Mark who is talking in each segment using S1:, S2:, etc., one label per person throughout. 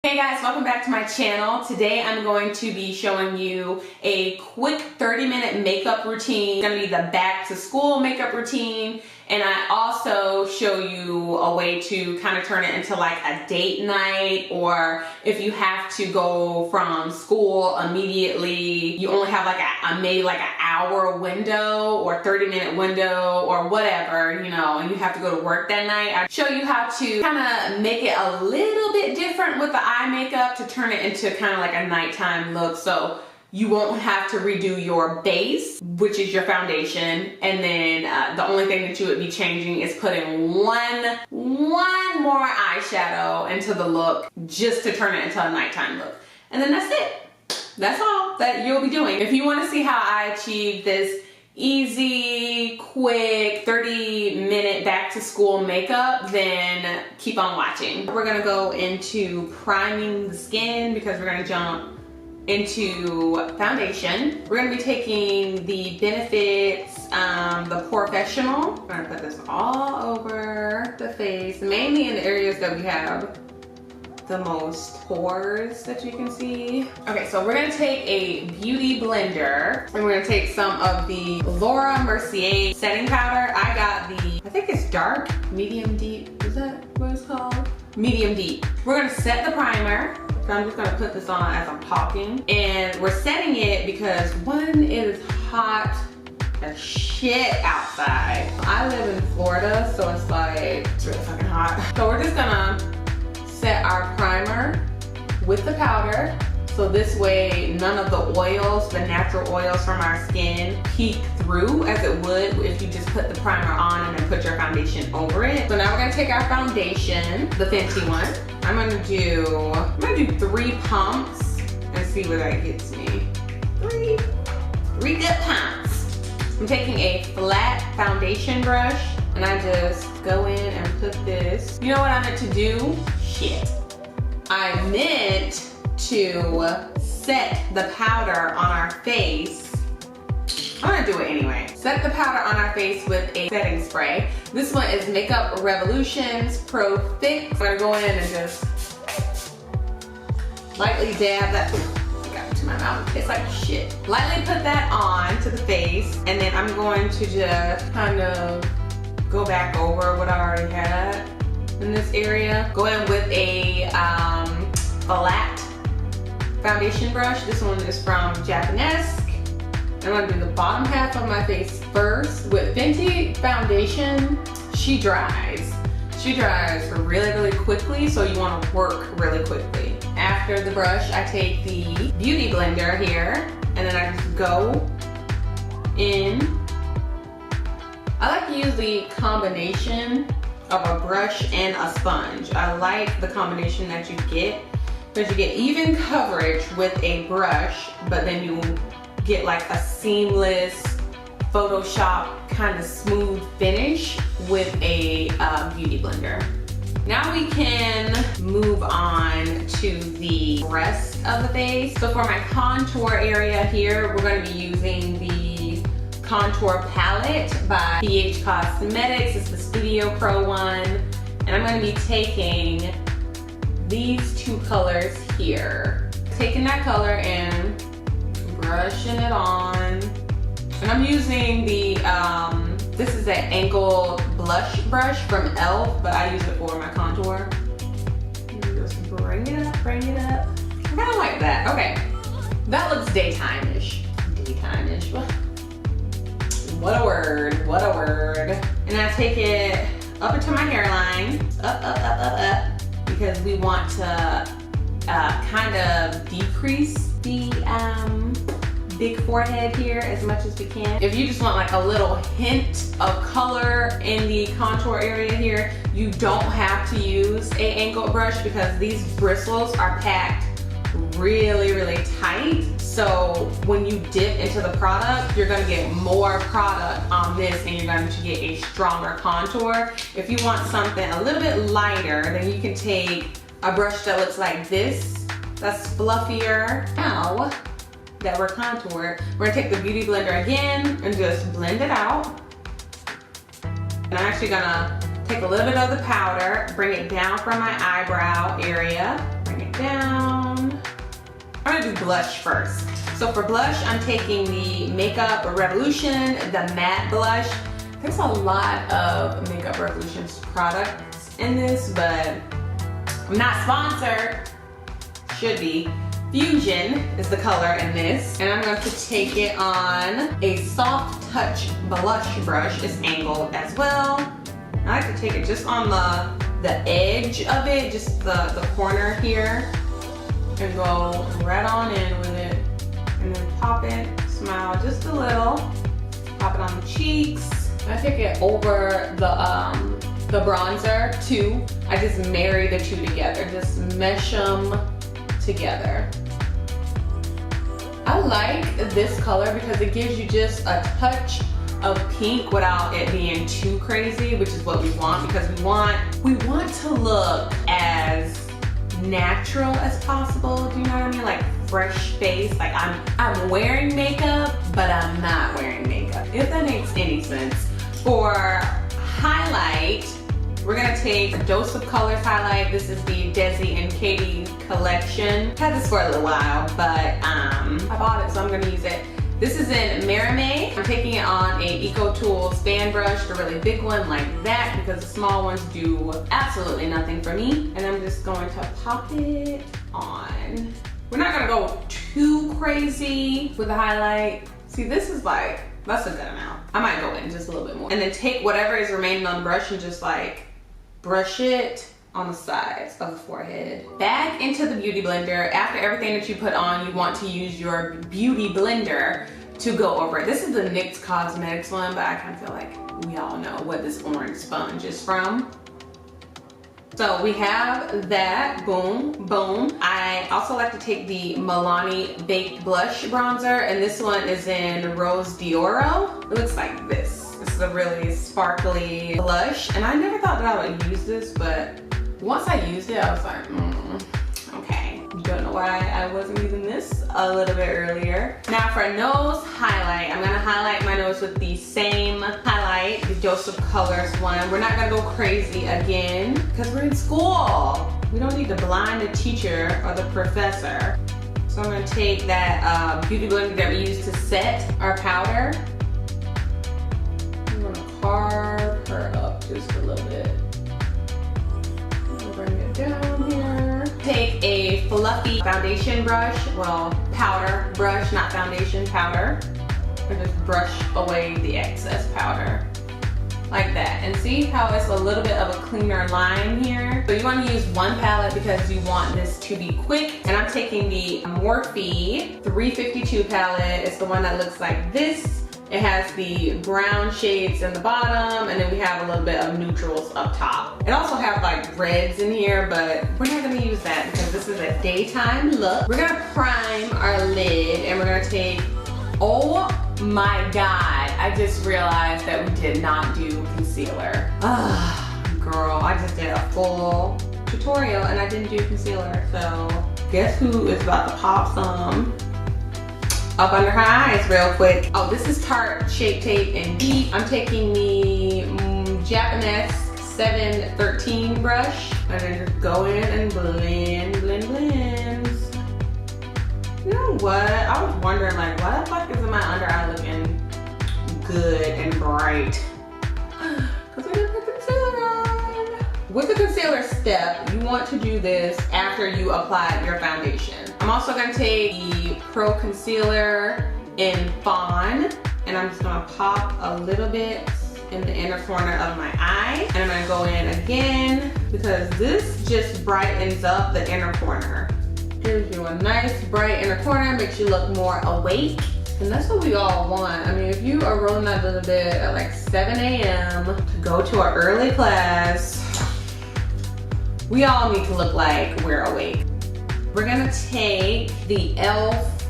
S1: Hey guys, welcome back to my channel. Today I'm going to be showing you a quick 30-minute makeup routine. It's going to be the back to school makeup routine, and I also show you a way to kind of turn it into like a date night, or if you have to go from school immediately, you only have like maybe like an hour window or 30-minute window or whatever, you know, and you have to go to work that night. I show you how to kind of make it a little bit different with the eye makeup to turn it into kind of like a nighttime look, so you won't have to redo your base, which is your foundation, and then the only thing that you would be changing is putting one more eyeshadow into the look just to turn it into a nighttime look. And then that's it. That's all that you'll be doing. If you want to see how I achieve this easy, quick, 30-minute back to school makeup, then keep on watching. We're gonna go into priming the skin because we're gonna jump into foundation. We're gonna be taking the Benefits, the Professional. We're gonna put this all over the face, mainly in the areas that we have the most pores that you can see. Okay, so we're gonna take a beauty blender and we're gonna take some of the Laura Mercier setting powder. I got the, I think it's dark, medium deep. Is that what it's called? Medium deep. We're gonna set the primer. So I'm just gonna put this on as I'm talking. And we're setting it because one, it is hot as shit outside. I live in Florida, so it's like, it's really fucking hot. So we're just gonna set our primer with the powder, so this way none of the oils, the natural oils from our skin, peek through as it would if you just put the primer on and then put your foundation over it. So now we're gonna take our foundation, the fancy one. I'm gonna do 3 pumps and see where that gets me. Three good pumps. I'm taking a flat foundation brush and I just go in and put this. You know what I meant to do? Shit. I meant to set the powder on our face. I'm gonna do it anyway. Set the powder on our face with a setting spray. This one is Makeup Revolution's Pro Fix. I'm gonna go in and just lightly dab that. I got it to my mouth. It's like shit. Lightly put that on to the face, and then I'm going to just kind of go back over what I already had in this area. Go in with a flat foundation brush. This one is from Japanesque. I'm gonna do the bottom half of my face first. With Fenty foundation, she dries. She dries really quickly, so you wanna work really quickly. After the brush, I take the beauty blender here, and then I just go in. I like to use the combination of a brush and a sponge. I like the combination that you get because you get even coverage with a brush, but then you get like a seamless Photoshop kind of smooth finish with a beauty blender. Now we can move on to the rest of the face. So for my contour area here, we're going to be using the Contour Palette by BH Cosmetics. It's the Studio Pro one. And I'm going to be taking these 2 colors here. Taking that color and brushing it on. And I'm using the, this is an angled blush brush from e.l.f., but I use it for my contour. And just bring it up. I kind of like that. Okay, that looks daytime-ish. Daytime-ish. What a word. And I take it up into my hairline, up, because we want to kind of decrease the big forehead here as much as we can. If you just want like a little hint of color in the contour area here, you don't have to use a angled brush because these bristles are packed really tight. So when you dip into the product, you're gonna get more product on this and you're going to get a stronger contour. If you want something a little bit lighter, then you can take a brush that looks like this, that's fluffier. Now that we're contoured, we're gonna take the beauty blender again and just blend it out. And I'm actually gonna take a little bit of the powder, bring it down from my eyebrow area, bring it down, gonna do blush first. So for blush, I'm taking the Makeup Revolution, the matte blush. There's a lot of Makeup Revolution's products in this, but I'm not sponsored. Should be. Fusion is the color in this. And I'm going to take it on a soft touch blush brush. It's angled as well. I like to take it just on the edge of it, just the corner here, and go right on in with it. And then pop it, smile just a little, pop it on the cheeks. I take it over the bronzer too. I just marry the two together, just mesh them together. I like this color because it gives you just a touch of pink without it being too crazy, which is what we want, because we want to look as natural as possible. Do you know what I mean? Like fresh face. Like I'm wearing makeup, but I'm not wearing makeup, if that makes any sense. For highlight, we're gonna take a Dose of Colors highlight. This is the Desi and Katie collection. I've had this for a little while, but I bought it, so I'm gonna use it. This is in Marime. I'm taking it on a Eco Tools fan brush, the really big one like that, because the small ones do absolutely nothing for me. And I'm just going to pop it on. We're not gonna go too crazy with the highlight. See, this is like, that's a good amount. I might go in just a little bit more. And then take whatever is remaining on the brush and just like brush it on the sides of the forehead. Back into the Beauty Blender. After everything that you put on, you want to use your Beauty Blender to go over it. This is the NYX Cosmetics one, but I kind of feel like we all know what this orange sponge is from. So we have that, boom, boom. I also like to take the Milani Baked Blush Bronzer, and this one is in Rose d'Oro. It looks like this. This is a really sparkly blush, and I never thought that I would use this, but once I used it, I was like, okay. Don't know why I wasn't using this a little bit earlier. Now for nose highlight, I'm gonna highlight my nose with the same highlight, the Dose of Colors one. We're not gonna go crazy again, because we're in school. We don't need to blind the teacher or the professor. So I'm gonna take that Beauty Blender that we used to set our powder. I'm gonna carve her up just a little bit. Bring it down here. Take a fluffy foundation brush, well, powder brush, not foundation, powder. And just brush away the excess powder. Like that. And see how it's a little bit of a cleaner line here? So you want to use one palette because you want this to be quick. And I'm taking the Morphe 352 palette. It's the one that looks like this. It has the brown shades in the bottom, and then we have a little bit of neutrals up top. It also has like reds in here, but we're not gonna use that because this is a daytime look. We're gonna prime our lid, and we're gonna take, oh my God, I just realized that we did not do concealer. Girl, I just did a full tutorial and I didn't do concealer, so guess who is about to pop some up under her eyes real quick. Oh, this is Tarte Shape Tape in Deep. I'm taking the Japanese 713 brush and then just go in and blend. You know what? I was wondering, like, why the fuck isn't my under eye looking good and bright? Because I didn't put concealer on. With the concealer step, you want to do this after you apply your foundation. I'm also going to take the Pro Concealer in Fawn, and I'm just going to pop a little bit in the inner corner of my eye. And I'm going to go in again because this just brightens up the inner corner. Gives you a nice bright inner corner, makes you look more awake. And that's what we all want. I mean, if you are rolling out a little bit at like 7 a.m. to go to our early class, we all need to look like we're awake. We're gonna take the e.l.f.,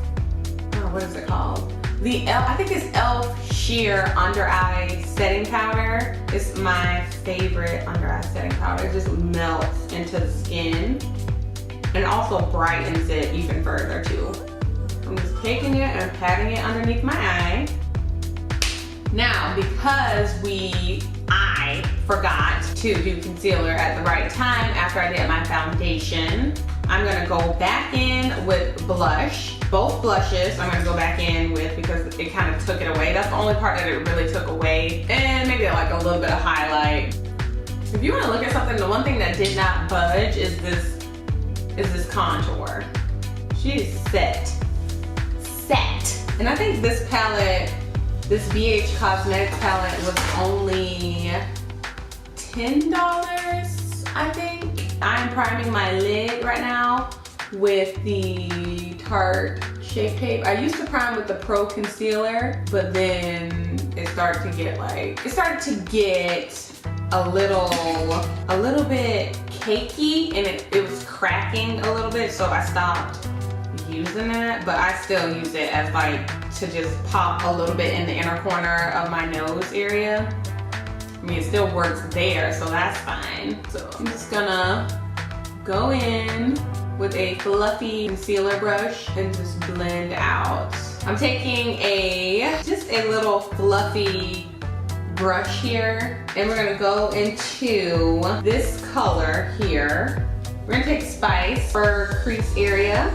S1: oh, what is it called? I think it's e.l.f. Sheer Under Eye Setting Powder. It's my favorite under eye setting powder. It just melts into the skin and also brightens it even further too. I'm just taking it and patting it underneath my eye. Now, because I forgot to do concealer at the right time after I did my foundation, I'm gonna go back in with blush, both blushes I'm gonna go back in with because it kind of took it away. That's the only part that it really took away. And maybe like a little bit of highlight. If you wanna look at something, the one thing that did not budge is this contour. She is set. And I think this palette, this BH Cosmetics palette was only $10, I think. I'm priming my lid right now with the Tarte Shape Tape. I used to prime with the Pro Concealer, but then it started to get a little bit cakey, and it was cracking a little bit, so I stopped using that. But I still use it as like to just pop a little bit in the inner corner of my nose area. I mean, it still works there, so that's fine. So I'm just gonna go in with a fluffy concealer brush and just blend out. I'm taking just a little fluffy brush here, and we're gonna go into this color here. We're gonna take Spice for crease area.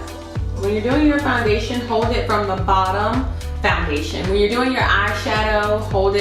S1: When you're doing your foundation, hold it from the bottom. Foundation. When you're doing your eyeshadow, hold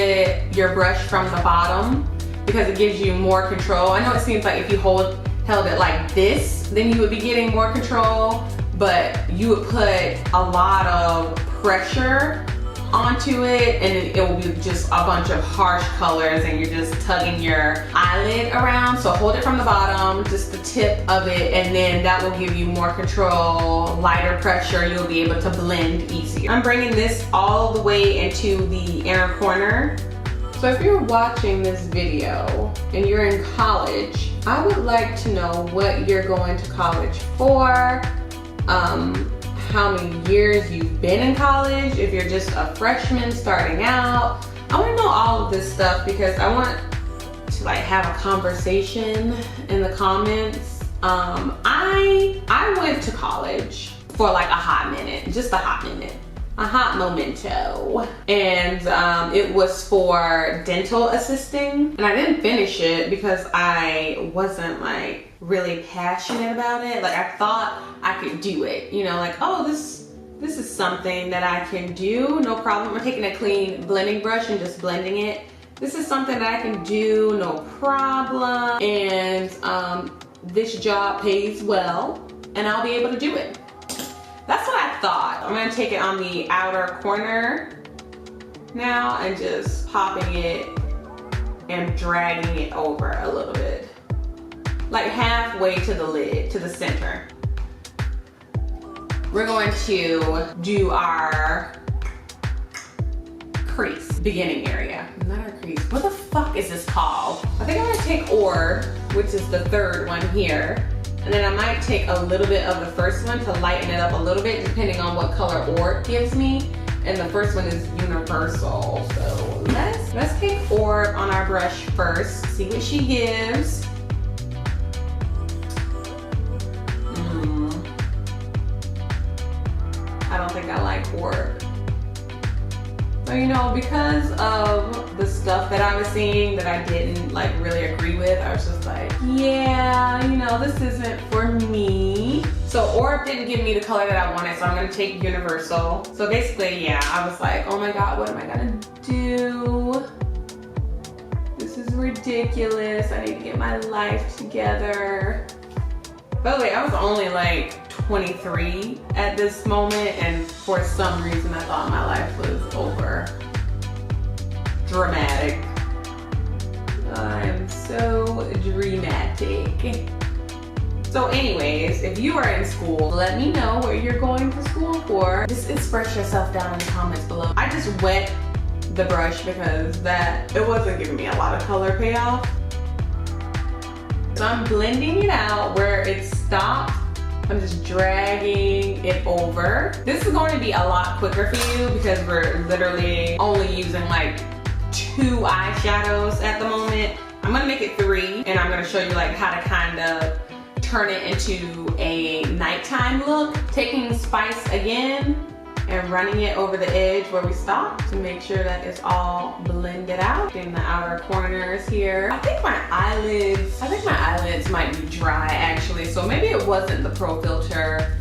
S1: your brush from the bottom because it gives you more control. I know it seems like if you held it like this, then you would be getting more control, but you would put a lot of pressure onto it, and it will be just a bunch of harsh colors, and you're just tugging your eyelid around. So hold it from the bottom, just the tip of it, and then that will give you more control, lighter pressure. You'll be able to blend easier. I'm bringing this all the way into the inner corner. So if you're watching this video and you're in college, I would like to know what you're going to college for, how many years you've been in college, if you're just a freshman starting out. I want to know all of this stuff because I want to like have a conversation in the comments. I went to college for like a hot minute, just a hot minute, a hot momento, and it was for dental assisting, and I didn't finish it because I wasn't like really passionate about it. Like I thought I could do it, you know, like, oh, this is something that I can do, no problem. I'm taking a clean blending brush and just blending it. This is something that I can do, no problem, and this job pays well, and I'll be able to do it. That's what I thought. I'm gonna take it on the outer corner now and just popping it and dragging it over a little bit. Like halfway to the lid, to the center. We're going to do our crease, beginning area. Not our crease, what the fuck is this called? I think I'm gonna take Orb, which is the third one here. And then I might take a little bit of the first one to lighten it up a little bit, depending on what color Orb gives me. And the first one is Universal. So let's take Orb on our brush first, see what she gives. I don't think I like Orb. So, you know, because of the stuff that I was seeing that I didn't like really agree with, I was just like, yeah, you know, this isn't for me. So Orb didn't give me the color that I wanted, so I'm gonna take Universal. So basically, yeah, I was like, oh my God, what am I gonna do? This is ridiculous. I need to get my life together. By the way, I was only like 23 at this moment, and for some reason I thought my life was over. Dramatic. I'm so dramatic. So anyways, if you are in school, let me know what you're going to school for. Just express yourself down in the comments below. I just wet the brush because it wasn't giving me a lot of color payoff. So I'm blending it out where it stopped. I'm just dragging it over. This is going to be a lot quicker for you because we're literally only using like 2 eyeshadows at the moment. I'm gonna make it 3, and I'm gonna show you like how to kind of turn it into a nighttime look. Taking Spice again and running it over the edge where we stopped to make sure that it's all blended out in the outer corners here. I think my eyelids might be dry actually, so maybe it wasn't the Pro Filter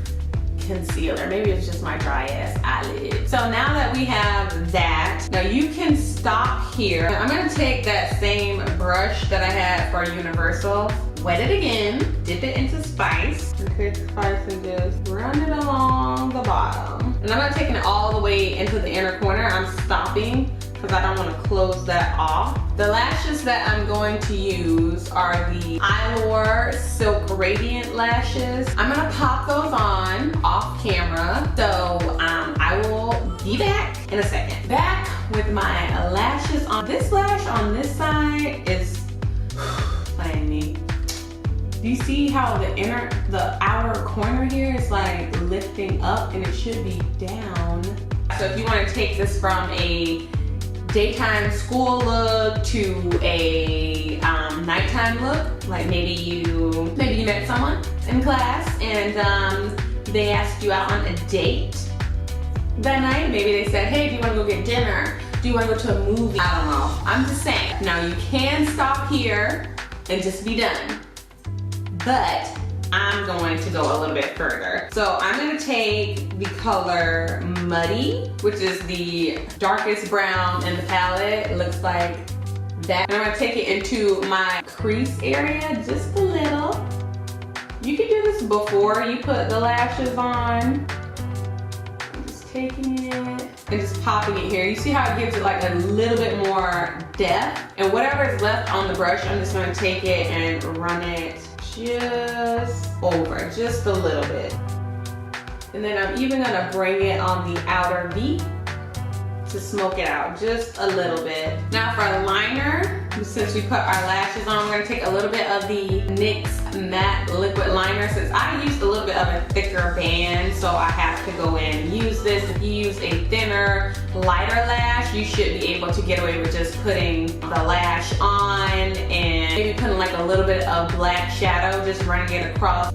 S1: concealer. Maybe it's just my dry ass eyelid. So now that we have that, now you can stop here. I'm gonna take that same brush that I had for Universal, wet it again, dip it into spice, and take spice and just run it along the bottom. And I'm not taking it all the way into the inner corner. I'm stopping because I don't want to close that off. The lashes that I'm going to use are the Eylure Silk Radiant lashes. I'm gonna pop those on off camera. So I will be back in a second. Back with my lashes on. This lash on this side is playing me. Do you see how the outer corner here is like lifting up and it should be down? So if you want to take this from a daytime school look to a nighttime look, like maybe you met someone in class and they asked you out on a date that night. Maybe they said, hey, do you want to go get dinner? Do you want to go to a movie? I don't know. I'm just saying. Now you can stop here and just be done, but I'm going to go a little bit further. So I'm gonna take the color Muddy, which is the darkest brown in the palette. It looks like that. And I'm gonna take it into my crease area just a little. You can do this before you put the lashes on. I'm just taking it and just popping it here. You see how it gives it like a little bit more depth? And whatever is left on the brush, I'm just gonna take it and run it just over, just a little bit. And then I'm even gonna bring it on the outer V to smoke it out just a little bit. Now for a liner, since we put our lashes on, we're gonna take a little bit of the NYX Matte Liquid Liner. Since I used a little bit of a thicker band, so I have to go in and use this. If you use a thinner, lighter lash, you should be able to get away with just putting the lash on and maybe putting like a little bit of black shadow, just running it across.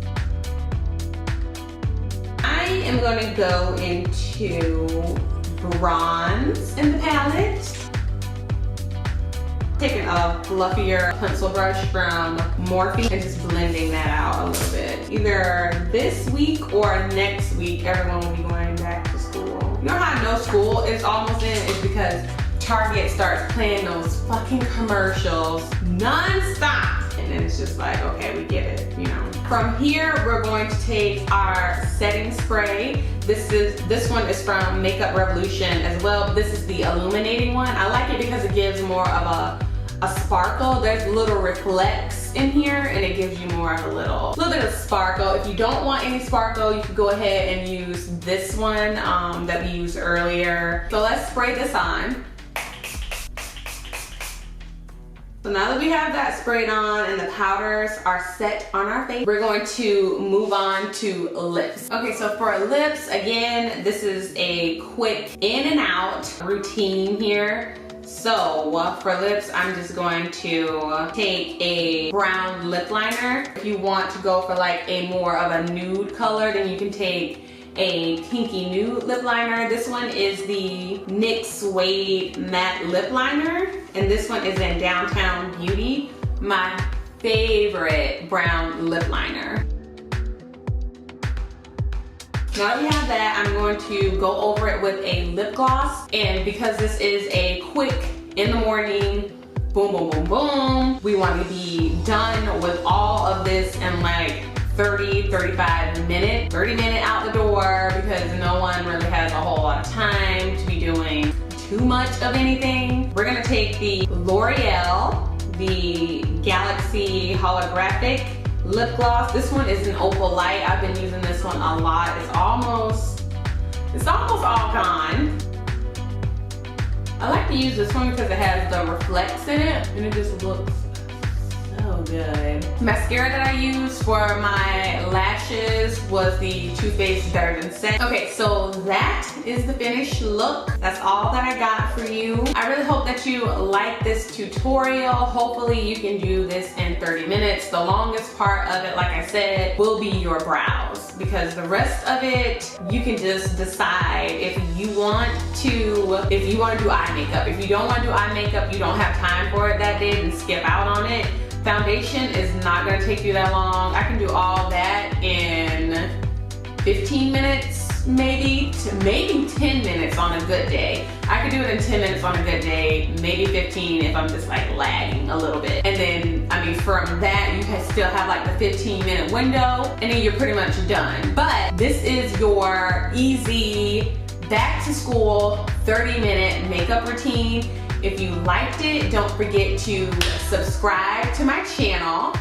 S1: I am gonna go into bronze in the palette. Taking a fluffier pencil brush from Morphe and just blending that out a little bit. Either this week or next week, everyone will be going back to school. You know how I know school is almost in? It's because Target starts playing those fucking commercials non-stop. And then it's just like, okay, we get it, you know. From here, we're going to take our setting spray. This one is from Makeup Revolution as well. This is the illuminating one. I like it because it gives more of a sparkle. There's little reflects in here and it gives you more of a little bit of sparkle. If you don't want any sparkle, you can go ahead and use this one that we used earlier. So let's spray this on. So now that we have that sprayed on and the powders are set on our face, we're going to move on to lips. Okay, so for lips, again, this is a quick in and out routine here. So for lips, I'm just going to take a brown lip liner. If you want to go for like a more of a nude color, then you can take a pinky nude lip liner. This one is the NYX Suede Matte Lip Liner, and this one is in Downtown Beauty, my favorite brown lip liner. Now that we have that, I'm going to go over it with a lip gloss, and because this is a quick in the morning, boom, boom, boom, boom, we want to be done with all of this in like 35 minutes, 30 minute out the door, because no one really has a whole lot of time to be doing too much of anything. We're gonna take the L'Oreal, the Galaxy Holographic Lip Gloss. This one is an Opal Light. I've been using this one a lot. It's almost all gone. I like to use this one because it has the reflects in it and it just looks so good. Mascara that I used for my lashes was the Too Faced Better Than Sex. Okay, so that is the finished look. That's all that I got for you. I really hope that you like this tutorial. Hopefully you can do this in 30 minutes. The longest part of it, like I said, will be your brows, because the rest of it, you can just decide if you want to do eye makeup. If you don't want to do eye makeup, you don't have time for it that day, then skip out on it. Foundation is not gonna take you that long. I can do all that in 15 minutes, maybe 10 minutes on a good day. I could do it in 10 minutes on a good day, maybe 15 if I'm just like lagging a little bit. And then, I mean, from that, you can still have like the 15-minute window, and then you're pretty much done. But this is your easy back to school 30-minute makeup routine. If you liked it, don't forget to subscribe to my channel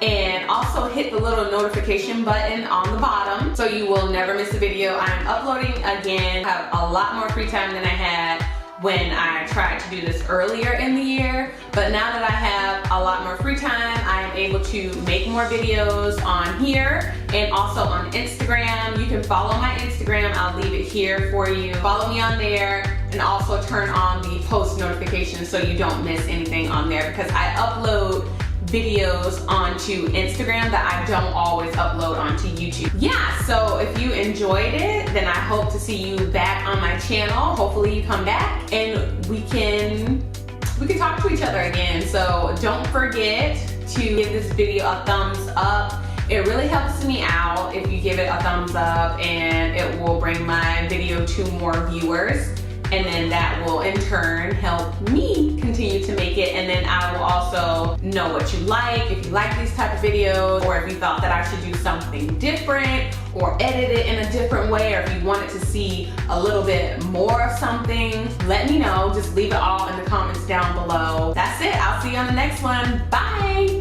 S1: and also hit the little notification button on the bottom so you will never miss a video. I'm uploading again. I have a lot more free time than I had when I tried to do this earlier in the year, but now that I have a lot more free time, I am able to make more videos on here and also on Instagram. You can follow my Instagram, I'll leave it here for you. Follow me on there and also turn on the post notifications so you don't miss anything on there, because I upload videos onto Instagram that I don't always upload onto YouTube. Yeah, so if you enjoyed it, then I hope to see you back on my channel. Hopefully you come back and we can talk to each other again. So don't forget to give this video a thumbs up. It really helps me out if you give it a thumbs up, and it will bring my video to more viewers. And then that will in turn help me continue to make it. And then I will also know what you like, if you like these type of videos, or if you thought that I should do something different or edit it in a different way, or if you wanted to see a little bit more of something, let me know. Just leave it all in the comments down below. That's it. I'll see you on the next one. Bye.